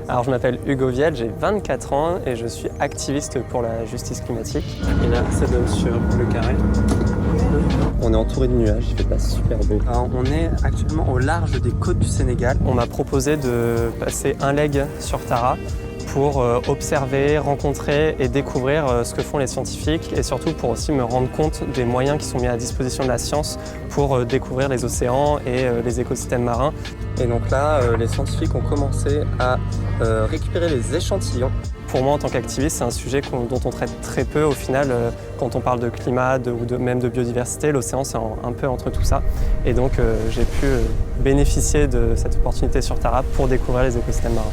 Alors je m'appelle Hugo Viel, j'ai 24 ans et je suis activiste pour la justice climatique. Et là, ça donne sur le carré. On est entouré de nuages, il fait pas super beau. Alors, on est actuellement au large des côtes du Sénégal. On m'a proposé de passer un leg sur Tara pour observer, rencontrer et découvrir ce que font les scientifiques et surtout pour aussi me rendre compte des moyens qui sont mis à disposition de la science pour découvrir les océans et les écosystèmes marins. Et donc là, les scientifiques ont commencé à récupérer les échantillons. Pour moi, en tant qu'activiste, c'est un sujet dont on traite très peu au final. Quand on parle de climat même de biodiversité, l'océan c'est un peu entre tout ça. Et donc j'ai pu bénéficier de cette opportunité sur Tara pour découvrir les écosystèmes marins.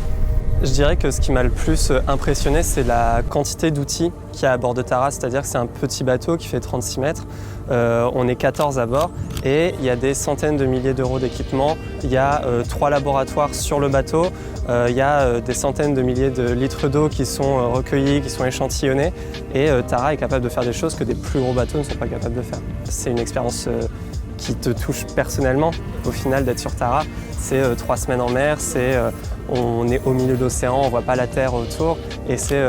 Je dirais que ce qui m'a le plus impressionné, c'est la quantité d'outils qu'il y a à bord de Tara, c'est-à-dire que c'est un petit bateau qui fait 36 mètres, on est 14 à bord et il y a des centaines de milliers d'euros d'équipement, il y a 3 laboratoires sur le bateau, il y a des centaines de milliers de litres d'eau qui sont recueillis, qui sont échantillonnés et Tara est capable de faire des choses que des plus gros bateaux ne sont pas capables de faire. C'est une expérience qui te touche personnellement au final d'être sur Tara. C'est 3 semaines en mer, on est au milieu de l'océan, on ne voit pas la terre autour et c'est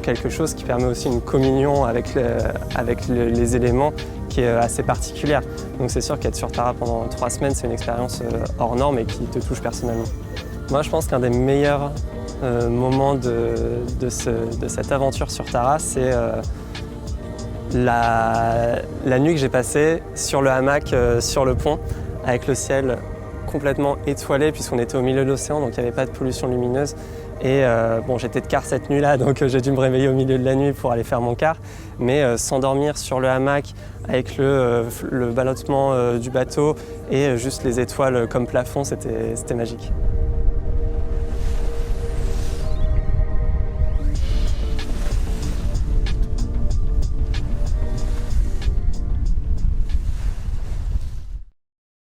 quelque chose qui permet aussi une communion avec les éléments qui est assez particulière. Donc c'est sûr qu'être sur Tara pendant 3 semaines, c'est une expérience hors norme et qui te touche personnellement. Moi je pense qu'un des meilleurs moments de cette aventure sur Tara, c'est la nuit que j'ai passée sur le hamac, sur le pont, avec le ciel complètement étoilé puisqu'on était au milieu de l'océan, donc il n'y avait pas de pollution lumineuse. Et bon, j'étais de quart cette nuit-là, donc j'ai dû me réveiller au milieu de la nuit pour aller faire mon quart. Mais s'endormir sur le hamac avec le ballottement du bateau et juste les étoiles comme plafond, c'était magique.